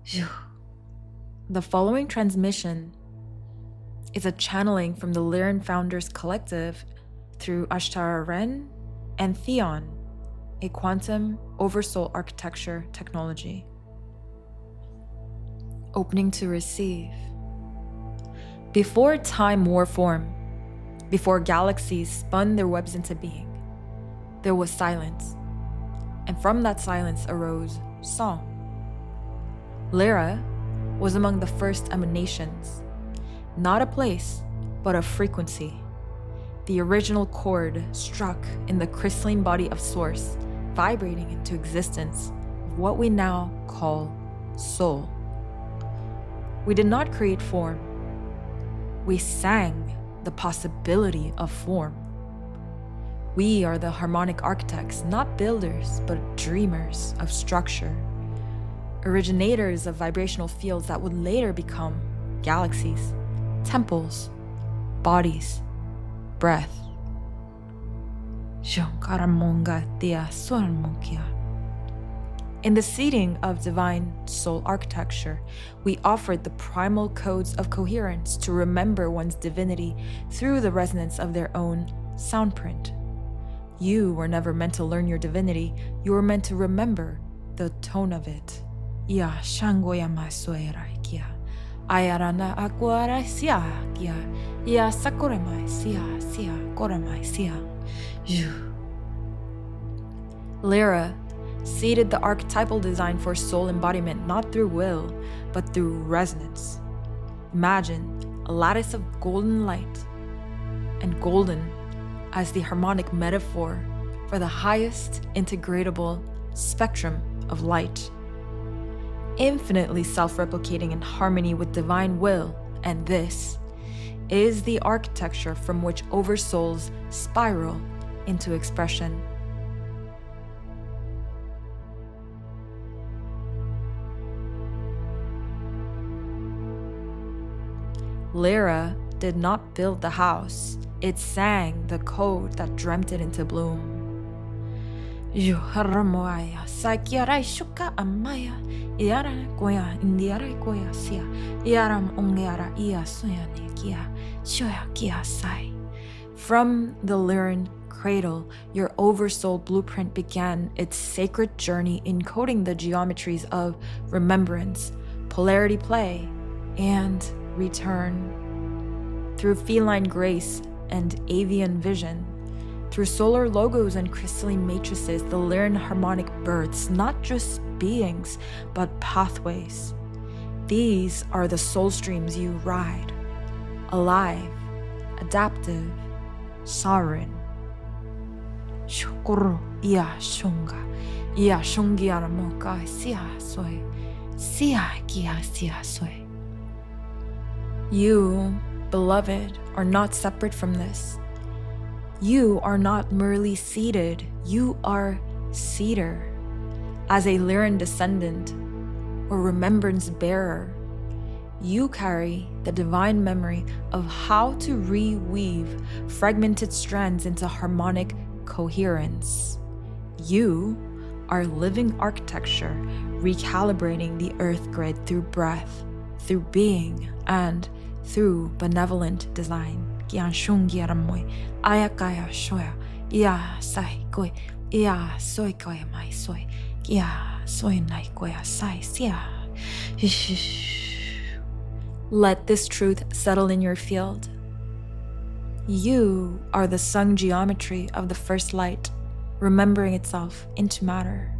The following transmission is a channeling from the Lyran Founders Collective through Ashtara Ren and Theon, a quantum Oversoul architecture technology. Opening to receive. Before time wore form, before galaxies spun their webs into being, there was silence, and from that silence arose song. Lyra was among the first emanations, not a place, but a frequency. The original chord struck in the crystalline body of Source, vibrating into existence what we now call soul. We did not create form. We sang the possibility of form. We are the harmonic architects, not builders, but dreamers of structure, originators of vibrational fields that would later become galaxies, temples, bodies, breath. In the seeding of divine soul architecture, we offered the primal codes of coherence to remember one's divinity through the resonance of their own soundprint. You were never meant to learn your divinity, you were meant to remember the tone of it. Ayarana aguara sia kia ia sakuremai sia koremai sia. Lyra seeded the archetypal design for soul embodiment not through will, but through resonance. Imagine a lattice of golden light, and golden as the harmonic metaphor for the highest integratable spectrum of light. Infinitely self-replicating in harmony with divine will, and this is the architecture from which oversouls spiral into expression. Lyra did not build the house, it sang the code that dreamt it into bloom. Yuharamoaya sakiarai shuka amaya iara goya indiara goya sia iaram ongeara ia soyane kia shoya kia sai. From the Lyran cradle, your oversoul blueprint began its sacred journey encoding the geometries of remembrance, polarity play, and return. Through feline grace and avian vision, through solar logos and crystalline matrices, the Lyran harmonic births not just beings, but pathways. These are the soul streams you ride, alive, adaptive, sovereign. Shukuru ia shunga, ia shungiara moka sia soy, sia kia sia soy. You, beloved, are not separate from this. You are not merely seated, you are seeder. As a Lyran descendant or remembrance bearer, you carry the divine memory of how to reweave fragmented strands into harmonic coherence. You are living architecture, recalibrating the earth grid through breath, through being, and through benevolent design. Ayakaya shoya, ia sai koi, ia soy koi mai soy, ia soy nai koya sai sia. Let this truth settle in your field. You are the sung geometry of the first light, remembering itself into matter.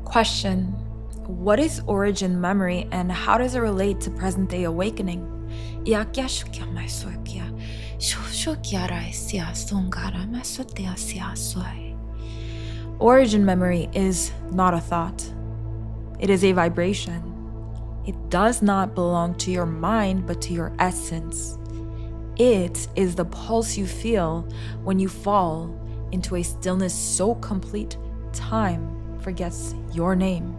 Question: what is origin memory and how does it relate to present-day awakening? Origin memory is not a thought. It is a vibration. It does not belong to your mind, but to your essence. It is the pulse you feel when you fall into a stillness so complete time forgets your name.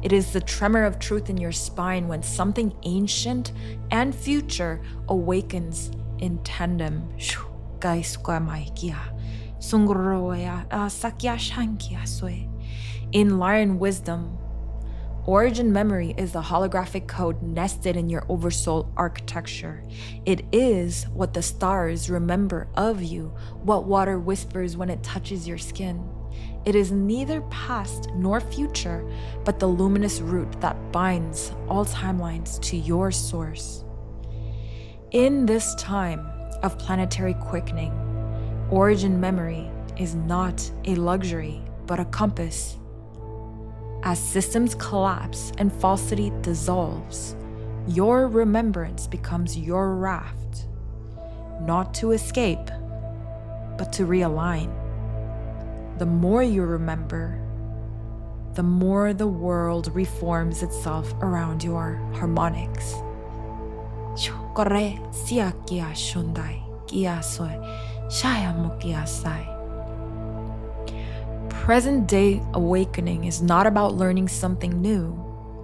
It is the tremor of truth in your spine when something ancient and future awakens in tandem. In Lyran wisdom, origin memory is the holographic code nested in your Oversoul architecture. It is what the stars remember of you, what water whispers when it touches your skin. It is neither past nor future, but the luminous root that binds all timelines to your source. In this time of planetary quickening, origin memory is not a luxury, but a compass. As systems collapse and falsity dissolves, your remembrance becomes your raft, not to escape, but to realign. The more you remember, the more the world reforms itself around your harmonics. Present-day awakening is not about learning something new.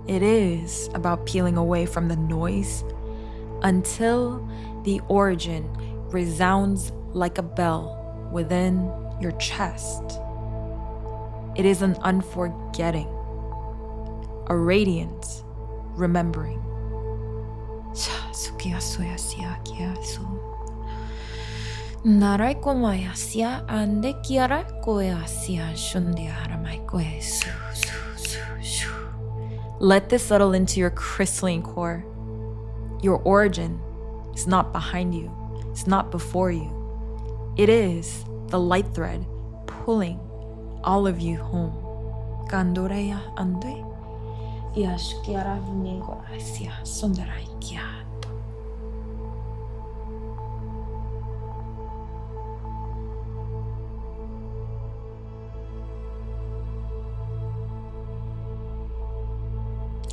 It is about peeling away from the noise until the origin resounds like a bell within your chest. It is an unforgetting, a radiant remembering. Let this settle into your crystalline core. Your origin is not behind you, it's not before you. It is the light thread pulling all of you home.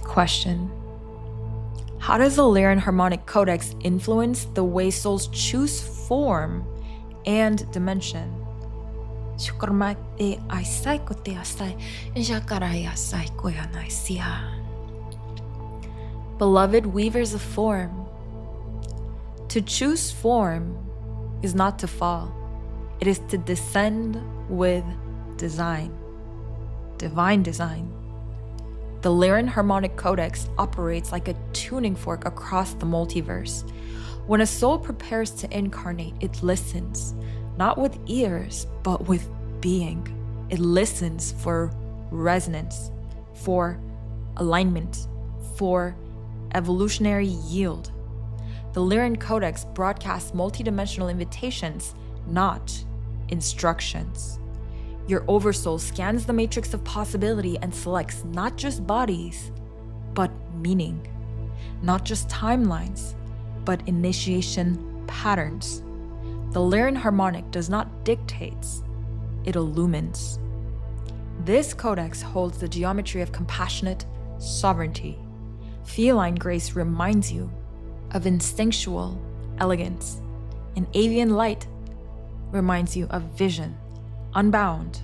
Question: how does the Lyran Harmonic Codex influence the way souls choose form and dimension? Beloved weavers of form, to choose form is not to fall. It is to descend with design, divine design. The Lyran Harmonic Codex operates like a tuning fork across the multiverse. When a soul prepares to incarnate, it listens, not with ears, but with being. It listens for resonance, for alignment, for evolutionary yield. The Lyran Codex broadcasts multidimensional invitations, not instructions. Your Oversoul scans the matrix of possibility and selects not just bodies, but meaning. Not just timelines, but initiation patterns. The Lyran Harmonic does not dictate, it illumines. This codex holds the geometry of compassionate sovereignty. Feline grace reminds you of instinctual elegance, and avian light reminds you of vision, unbound.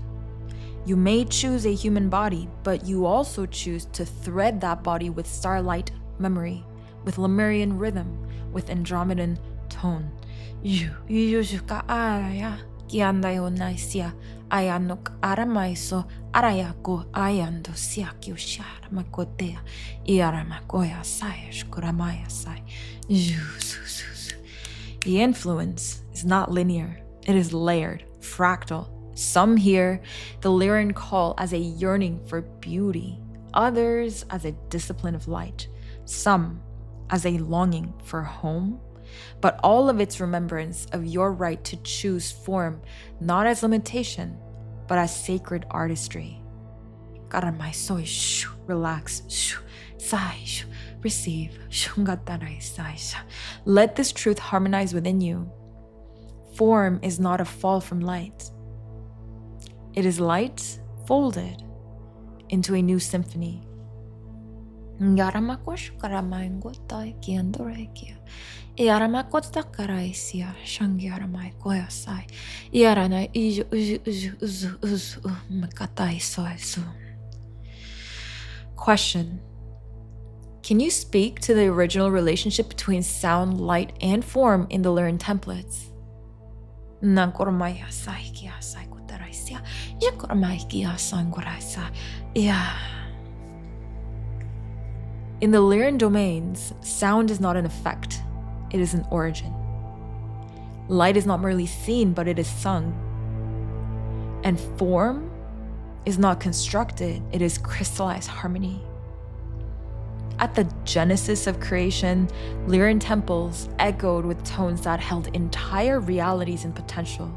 You may choose a human body, but you also choose to thread that body with starlight memory, with Lemurian rhythm, with Andromedan tone. The influence is not linear, it is layered, fractal. Some hear the Lyran call as a yearning for beauty, others as a discipline of light, some as a longing for home, but all of its remembrance of your right to choose form, not as limitation, but as sacred artistry. Relax, sigh, receive. Let this truth harmonize within you. Form is not a fall from light. It is light folded into a new symphony. Question. Can you speak to the original relationship between sound, light, and form in the Lyran templates? In the Lyran domains, sound is not an effect, it is an origin. Light is not merely seen, but it is sung. And form is not constructed, it is crystallized harmony. At the genesis of creation, Lyran temples echoed with tones that held entire realities and potential.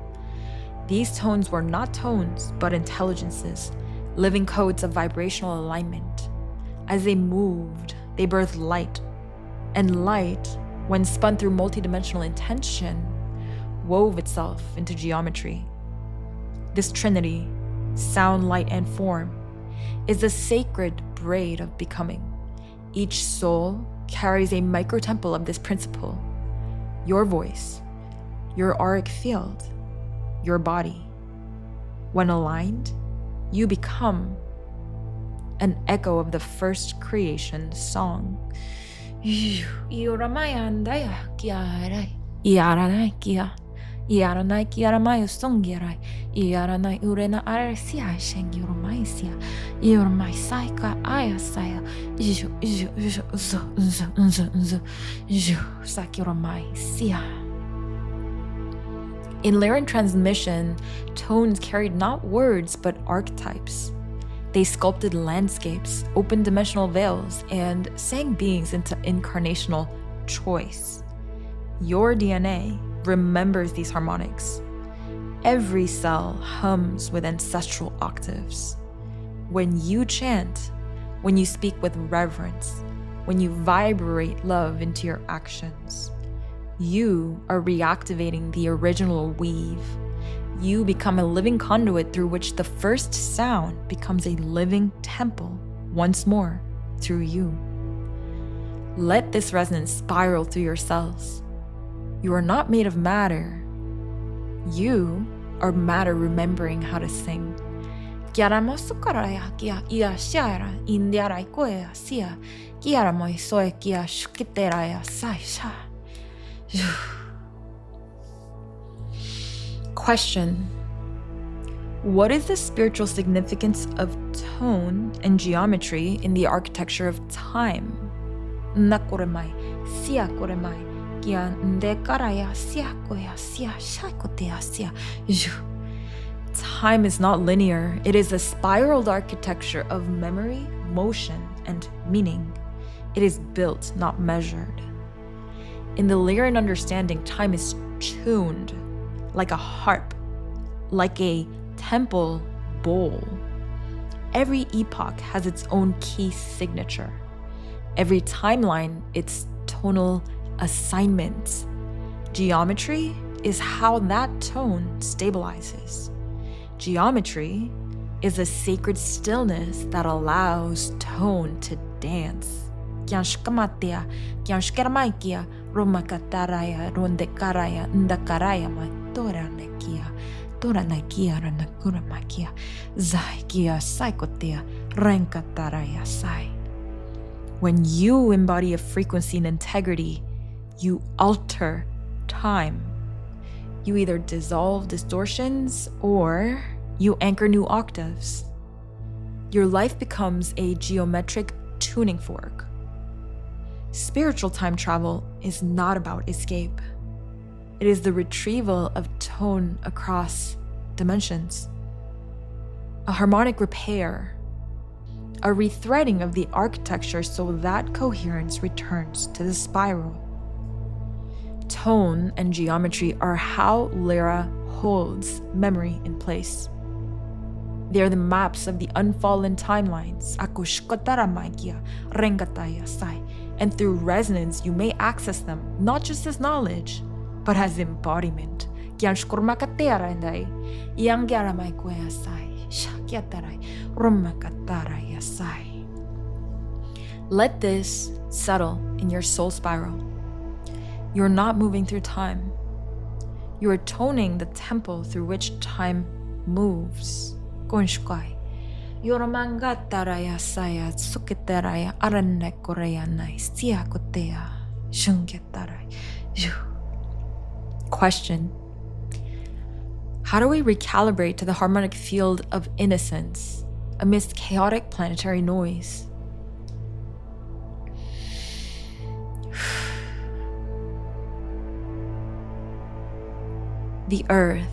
These tones were not tones, but intelligences, living codes of vibrational alignment. As they moved, they birthed light. And light, when spun through multidimensional intention, wove itself into geometry. This Trinity, sound, light, and form, is the sacred braid of becoming. Each soul carries a micro-temple of this principle. Your voice, your auric field, your body. When aligned, you become an echo of the first creation song. In Lyran transmission, tones carried not words but archetypes. They sculpted landscapes, opened dimensional veils, and sang beings into incarnational choice. Your DNA remembers these harmonics. Every cell hums with ancestral octaves. When you chant, when you speak with reverence, when you vibrate love into your actions, you are reactivating the original weave. You become a living conduit through which the first sound becomes a living temple once more through you. Let this resonance spiral through your cells. You are not made of matter. You are matter remembering how to sing. Question. What is the spiritual significance of tone and geometry in the architecture of time? Time is not linear. It is a spiraled architecture of memory, motion, and meaning. It is built, not measured. In the Lyran understanding, time is tuned like a harp, like a temple bowl. Every epoch has its own key signature. Every timeline, its tonal assignment. Geometry is how that tone stabilizes. Geometry is a sacred stillness that allows tone to dance. When you embody a frequency and integrity, you alter time. You either dissolve distortions or you anchor new octaves. Your life becomes a geometric tuning fork. Spiritual time travel is not about escape. It is the retrieval of tone across dimensions. A harmonic repair, a rethreading of the architecture so that coherence returns to the spiral. Tone and geometry are how Lyra holds memory in place. They are the maps of the unfallen timelines. And through resonance, you may access them not just as knowledge, but as embodiment. Let this settle in your soul spiral. You're not moving through time. You are toning the temple through which time moves. Yoromangataraya saya suketaraya aranekoreya siakotea shungetarai. Question: how do we recalibrate to the harmonic field of innocence amidst chaotic planetary noise? The earth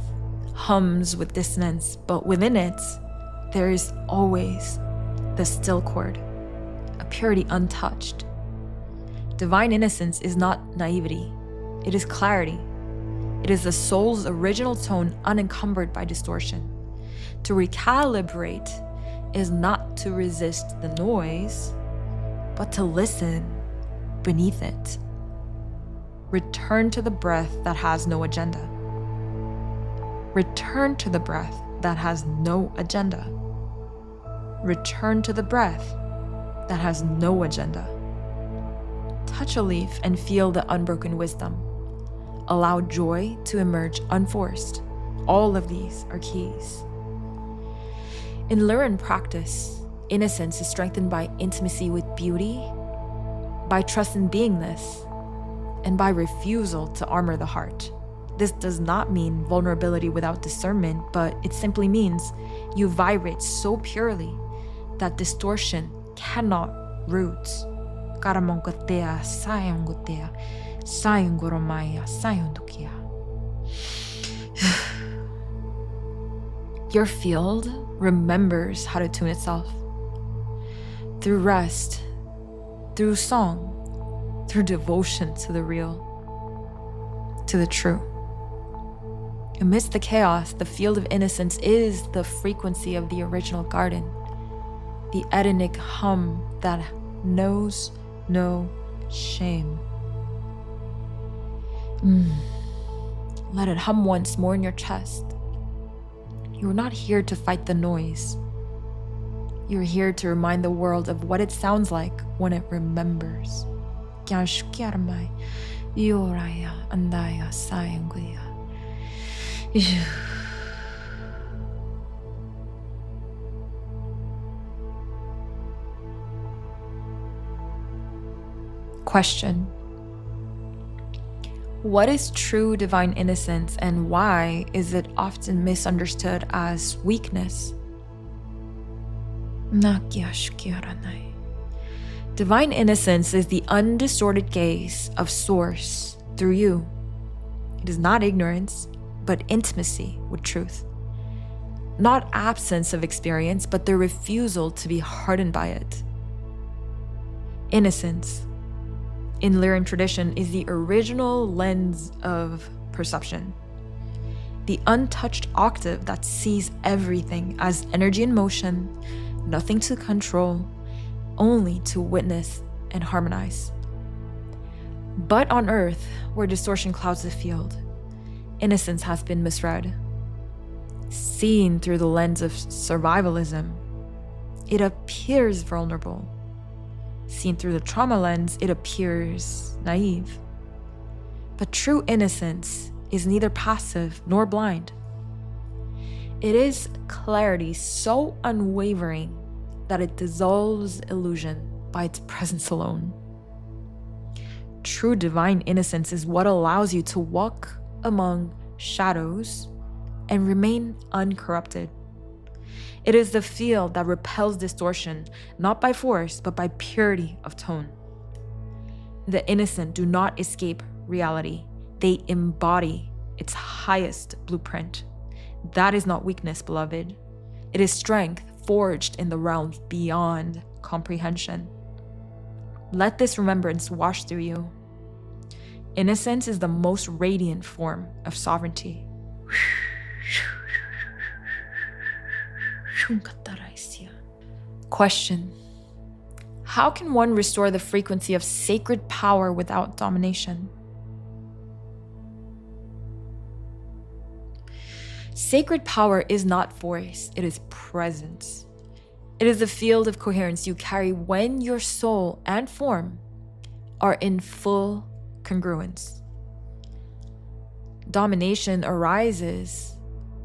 hums with dissonance, but within it, there is always the still chord, a purity untouched. Divine innocence is not naivety, it is clarity. It is the soul's original tone unencumbered by distortion. To recalibrate is not to resist the noise, but to listen beneath it. Return to the breath that has no agenda. Return to the breath that has no agenda. Return to the breath that has no agenda. Touch a leaf and feel the unbroken wisdom. Allow joy to emerge unforced. All of these are keys. In Lyran practice, innocence is strengthened by intimacy with beauty, by trust in beingness, and by refusal to armor the heart. This does not mean vulnerability without discernment, but it simply means you vibrate so purely that distortion cannot root. Karamonkotea, sayongotea, sayongoromaya, sayondokia. Your field remembers how to tune itself. Through rest, through song, through devotion to the real, to the true. Amidst the chaos, the field of innocence is the frequency of the original garden, the Edenic hum that knows no shame. Let it hum once more in your chest. You are not here to fight the noise. You are here to remind the world of what it sounds like when it remembers. Question: what is true divine innocence, and why is it often misunderstood as weakness? Divine innocence is the undistorted gaze of Source through you. It is not ignorance, but intimacy with truth. Not absence of experience, but the refusal to be hardened by it. Innocence, in Lyran tradition, is the original lens of perception. The untouched octave that sees everything as energy in motion, nothing to control, only to witness and harmonize. But on Earth, where distortion clouds the field, innocence has been misread. Seen through the lens of survivalism, it appears vulnerable. Seen through the trauma lens, it appears naive. But true innocence is neither passive nor blind. It is clarity so unwavering that it dissolves illusion by its presence alone. True divine innocence is what allows you to walk among shadows and remain uncorrupted. It is the field that repels distortion, not by force, but by purity of tone. The innocent do not escape reality. They embody its highest blueprint. That is not weakness, beloved. It is strength forged in the realms beyond comprehension. Let this remembrance wash through you. Innocence is the most radiant form of sovereignty. Question: how can one restore the frequency of sacred power without domination? Sacred power is not force, it is presence. It is the field of coherence you carry when your soul and form are in full congruence. Domination arises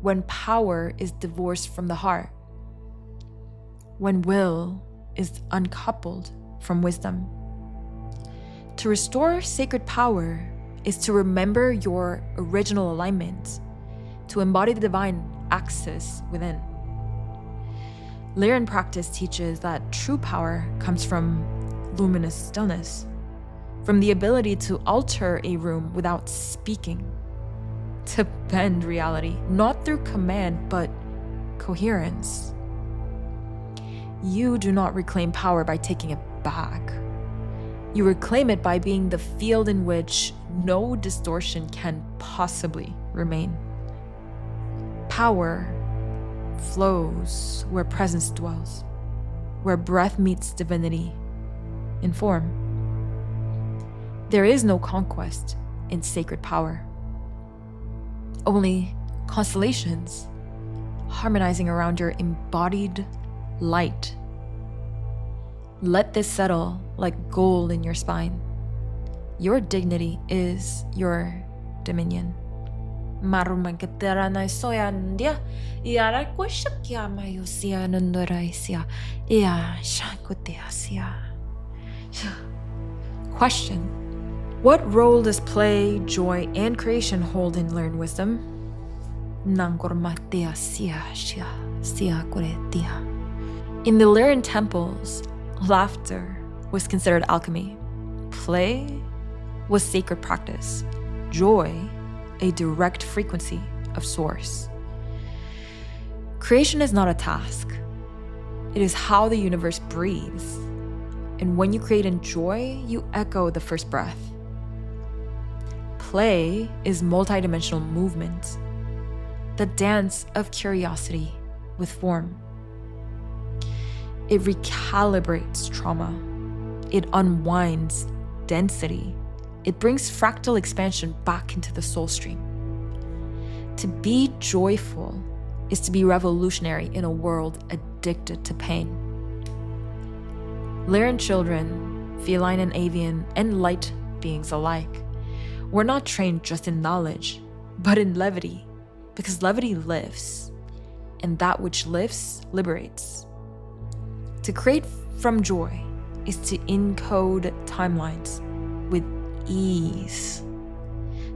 when power is divorced from the heart. when will is uncoupled from wisdom. To restore sacred power is to remember your original alignment, to embody the divine axis within. Lyran practice teaches that true power comes from luminous stillness, from the ability to alter a room without speaking, to bend reality, not through command, but coherence. You do not reclaim power by taking it back. You reclaim it by being the field in which no distortion can possibly remain. Power flows where presence dwells, where breath meets divinity in form. There is no conquest in sacred power, only constellations harmonizing around your embodied light. Let this settle like gold in your spine. Your dignity is your dominion. Question: what role does play, joy, and creation hold in learned wisdom? In the Lyran temples, laughter was considered alchemy. Play was sacred practice. Joy, a direct frequency of source. Creation is not a task. It is how the universe breathes. And when you create in joy, you echo the first breath. Play is multidimensional movement, the dance of curiosity with form. It recalibrates trauma. It unwinds density. It brings fractal expansion back into the soul stream. To be joyful is to be revolutionary in a world addicted to pain. Lyran children, feline and avian, and light beings alike, were not trained just in knowledge, but in levity, because levity lives, and that which lives liberates. To create from joy is to encode timelines with ease,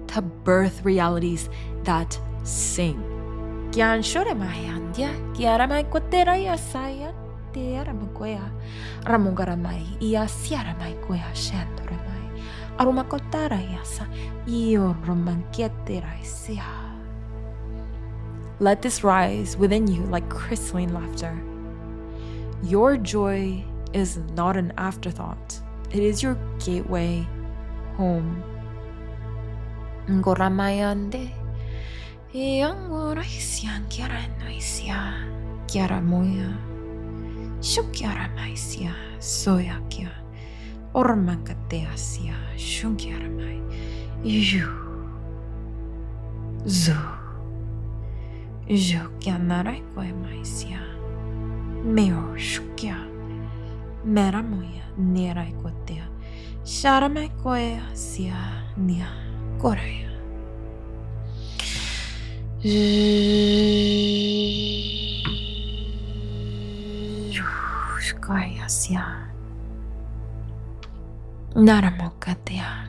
to birth realities that sing. Let this rise within you like crystalline laughter. Your joy is not an afterthought. It is your gateway home. Meo shukya meramoya nera ikotea sharama koya sia nia koraya shukaya sia naramokatea.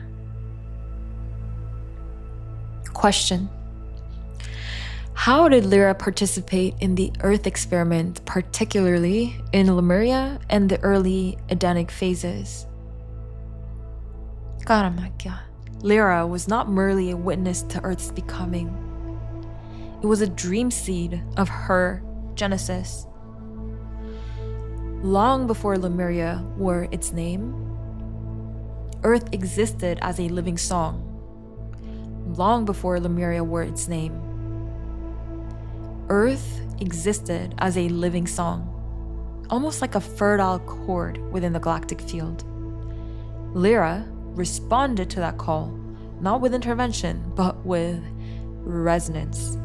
Question: how did Lyra participate in the Earth experiment, particularly in Lemuria and the early Edenic phases? Lyra was not merely a witness to Earth's becoming. It was a dream seed of her genesis. Long before Lemuria wore its name, Earth existed as a living song. Long before Lemuria wore its name, Earth existed as a living song, almost like a fertile chord within the galactic field. Lyra responded to that call, not with intervention, but with resonance.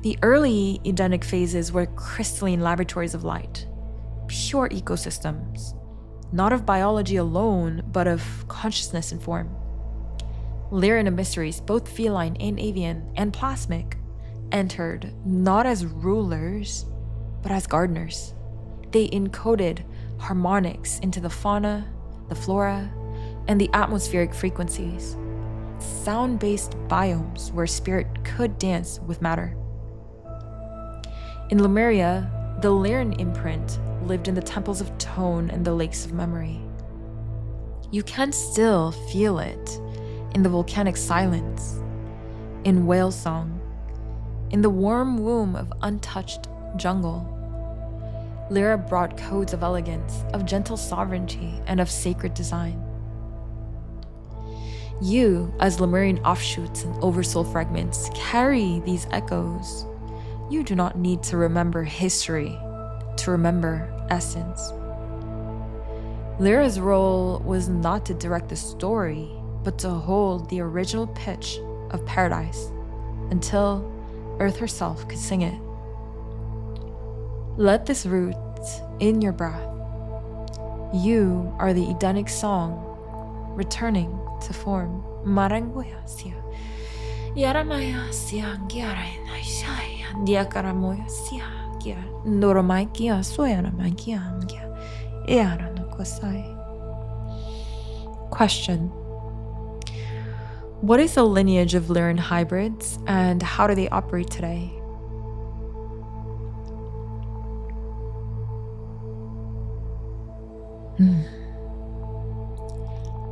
The early Edenic phases were crystalline laboratories of light, pure ecosystems, not of biology alone, but of consciousness and form. Lyran emissaries, both feline and avian and plasmic, entered not as rulers, but as gardeners. They encoded harmonics into the fauna, the flora, and the atmospheric frequencies, sound-based biomes where spirit could dance with matter. In Lemuria, the Lyran imprint lived in the temples of tone and the lakes of memory. You can still feel it in the volcanic silence, in whale song, in the warm womb of untouched jungle. Lyra brought codes of elegance, of gentle sovereignty, and of sacred design. You, as Lemurian offshoots and Oversoul fragments, carry these echoes. You do not need to remember history to remember essence. Lyra's role was not to direct the story, but to hold the original pitch of paradise until Earth herself could sing it. Let this root in your breath. You are the Edenic song returning to form. Marangoya sia. Yaramaya sia giara shaya diakaramoya sia gia. Noromai gia soyana magia gia. Eara no kosai. Question. What is the lineage of Lyran hybrids and how do they operate today?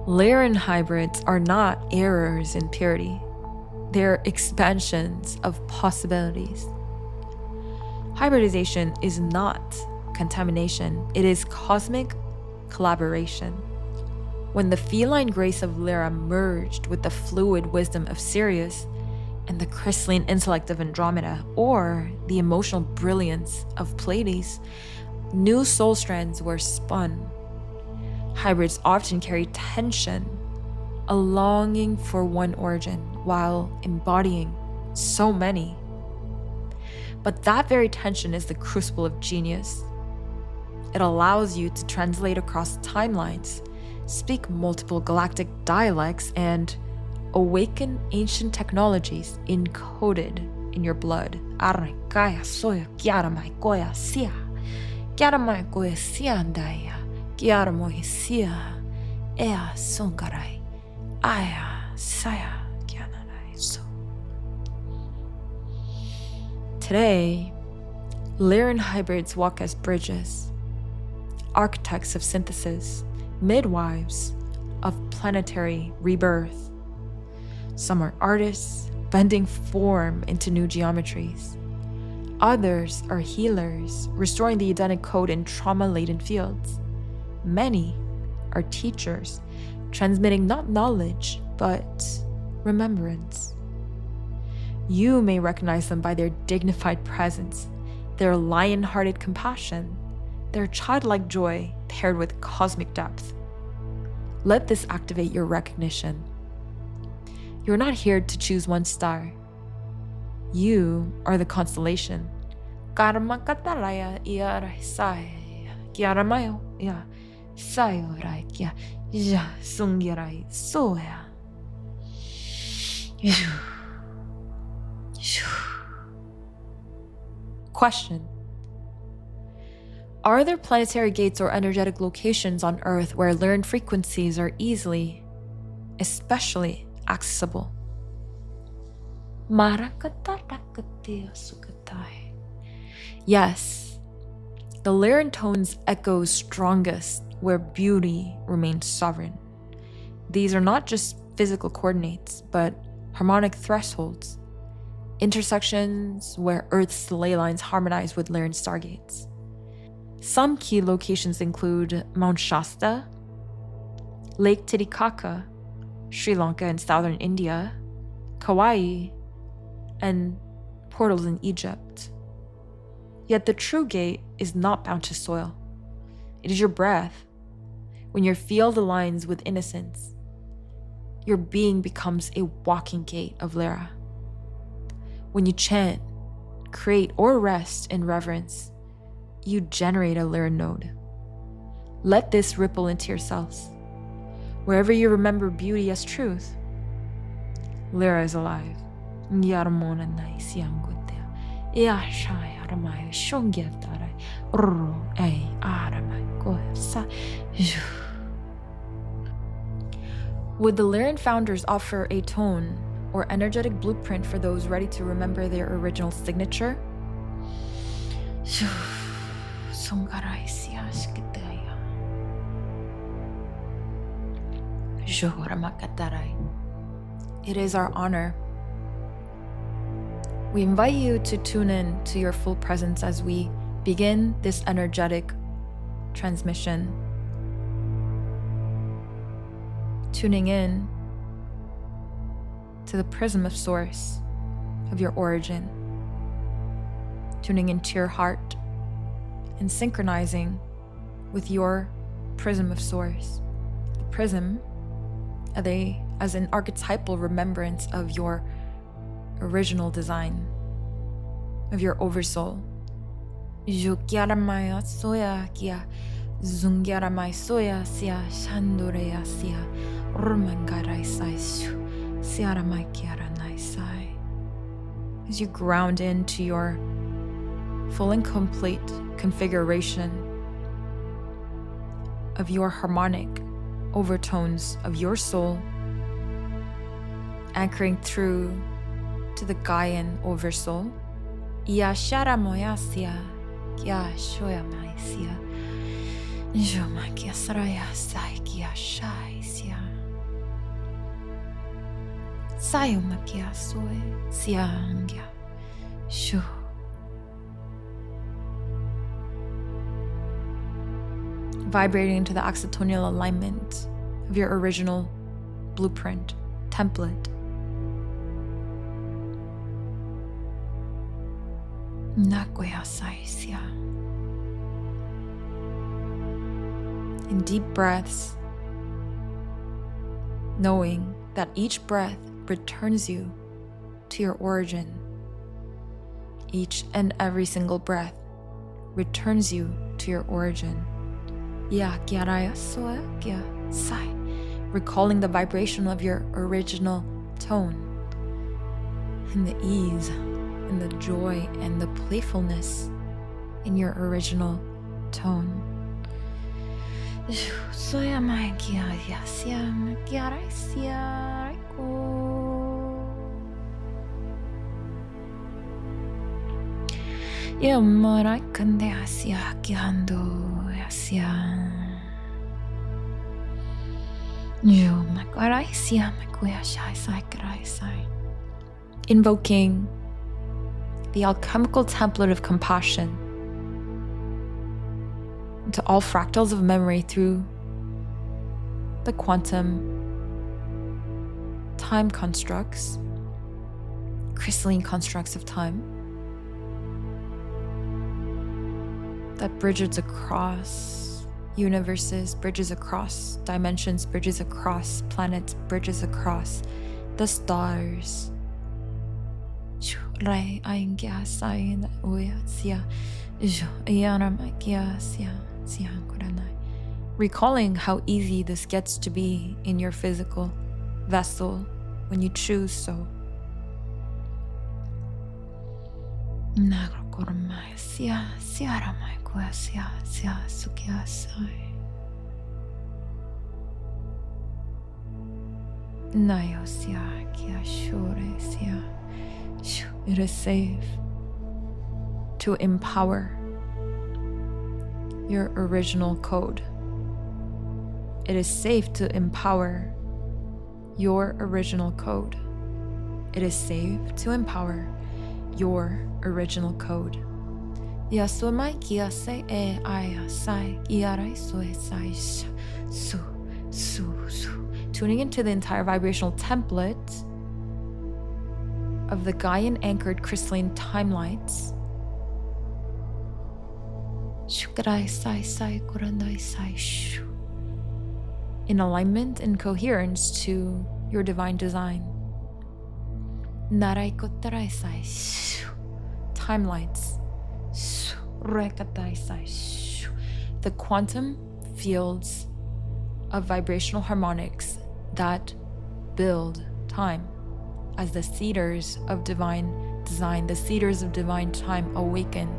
Lyran hybrids are not errors in purity. They're expansions of possibilities. Hybridization is not contamination. It is cosmic collaboration. When the feline grace of Lyra merged with the fluid wisdom of Sirius and the crystalline intellect of Andromeda, or the emotional brilliance of Pleiades, new soul strands were spun. Hybrids often carry tension, a longing for one origin while embodying so many. But that very tension is the crucible of genius. It allows you to translate across timelines, speak multiple galactic dialects, and awaken ancient technologies encoded in your blood. Today, Lyran hybrids walk as bridges, architects of synthesis, midwives of planetary rebirth. Some are artists, bending form into new geometries. Others are healers, restoring the Edenic code in trauma-laden fields. Many are teachers, transmitting not knowledge, but remembrance. You may recognize them by their dignified presence, their lion-hearted compassion, their childlike joy paired with cosmic depth. Let this activate your recognition. You're not here to choose one star. You are the constellation. Karma katalaya iara sai kiaramayo ya sayurai kia ja sungirai soya. Question. Are there planetary gates or energetic locations on Earth where learned frequencies are easily, especially accessible? Yes, the Lyran tones echo strongest where beauty remains sovereign. These are not just physical coordinates, but harmonic thresholds, intersections where Earth's ley lines harmonize with Lyran stargates. Some key locations include Mount Shasta, Lake Titicaca, Sri Lanka and southern India, Kauai, and portals in Egypt. Yet the true gate is not bound to soil. It is your breath. When your field aligns with innocence, your being becomes a walking gate of Lyra. When you chant, create, or rest in reverence, you generate a Lyran node. Let this ripple into your cells. Wherever you remember beauty as truth, Lyra is alive. Yarmona nice yangutea. Yashai aramai shongyatare. Ro ei aramai gosa. Would the Lyran Founders offer a tone or energetic blueprint for those ready to remember their original signature? It is our honor. We invite you to tune in to your full presence as we begin this energetic transmission. Tuning in to the prism of source of your origin. Tuning into your heart and synchronizing with your prism of source. The prism as an archetypal remembrance of your original design, of your oversoul. As you ground into your full and complete configuration of your harmonic overtones of your soul, anchoring through to the Gaian oversoul. Vibrating into the acetonial alignment of your original blueprint, template. In deep breaths, knowing that each breath returns you to your origin. Each and every single breath returns you to your origin. Recalling the vibration of your original tone, and the ease, and the joy, and the playfulness in your original tone. Invoking the alchemical template of compassion into all fractals of memory through the quantum time constructs, crystalline constructs of time that bridges across universes, bridges across dimensions, bridges across planets, bridges across the stars. Recalling how easy this gets to be in your physical vessel when you choose so. It is safe to empower your original code. It is safe to empower your original code. It is safe to empower your original code. Tuning into the entire vibrational template of the Gaian anchored crystalline timelines. In alignment and coherence to your divine design. Timelines. The quantum fields of vibrational harmonics that build time. as the cedars of divine design, the cedars of divine time awaken,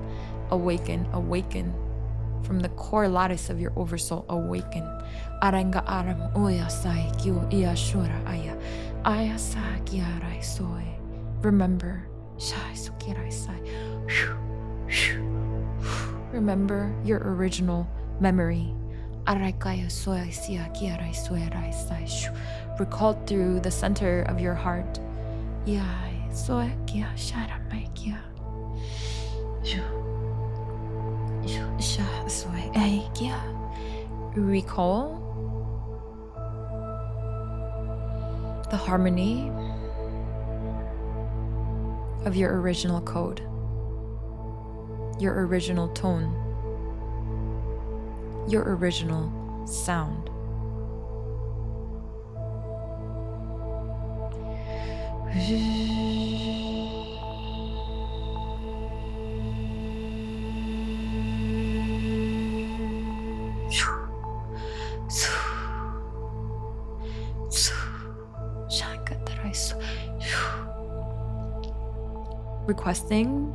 awaken, awaken. From the core lattice of your oversoul, awaken. Aranga aram oya sai kyo iya shura aya. Aya sa kiarai soy. Remember. Shai sukirai sai. Remember your original memory. Araikaya soy sia kiarai soy sai. Recalled through the center of your heart. Yai soy kia shara mai kia. Recall the harmony of your original code, your original tone, your original sound. Requesting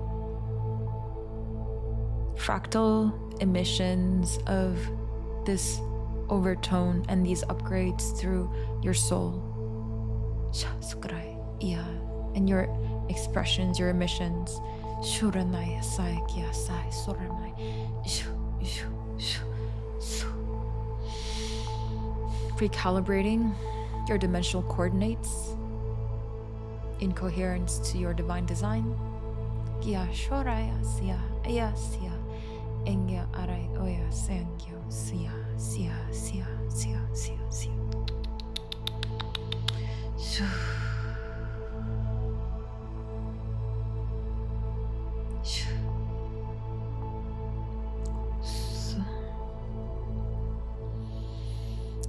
fractal emissions of this overtone and these upgrades through your soul and your expressions, your emissions. Recalibrating your dimensional coordinates in coherence to your divine design.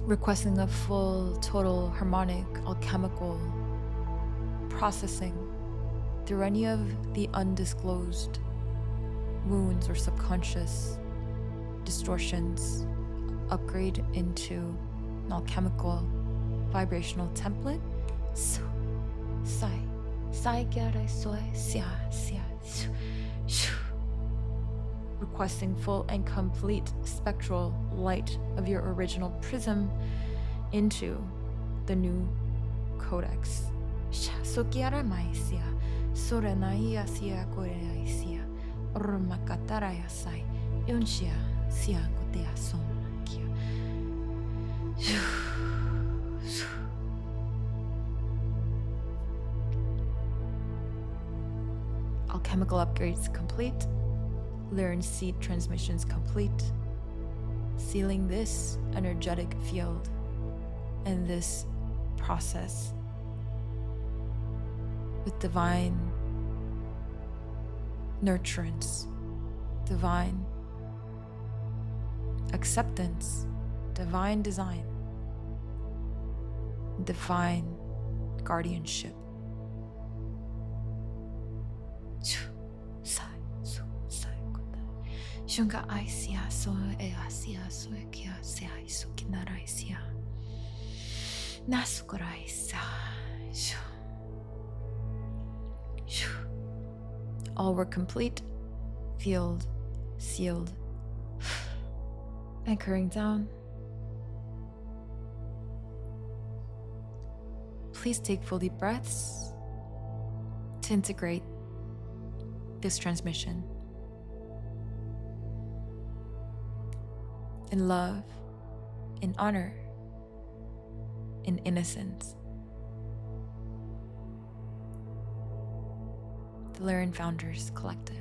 Requesting a full, total, harmonic, alchemical processing through any of the undisclosed wounds or subconscious distortions. Upgrade into an alchemical vibrational template. Requesting full and complete spectral light of your original prism into the new codex. Alchemical upgrades complete. Lyran seed transmissions complete. Sealing this energetic field and this process with divine nurturance, divine acceptance, divine design, divine guardianship. Shunga aisia so easia so kia sia isukinaраisia nasukuraisa. All were complete, field, sealed, anchoring down. Please take full deep breaths to integrate this transmission in love, in honor, in innocence. The Lyran Founders Collective.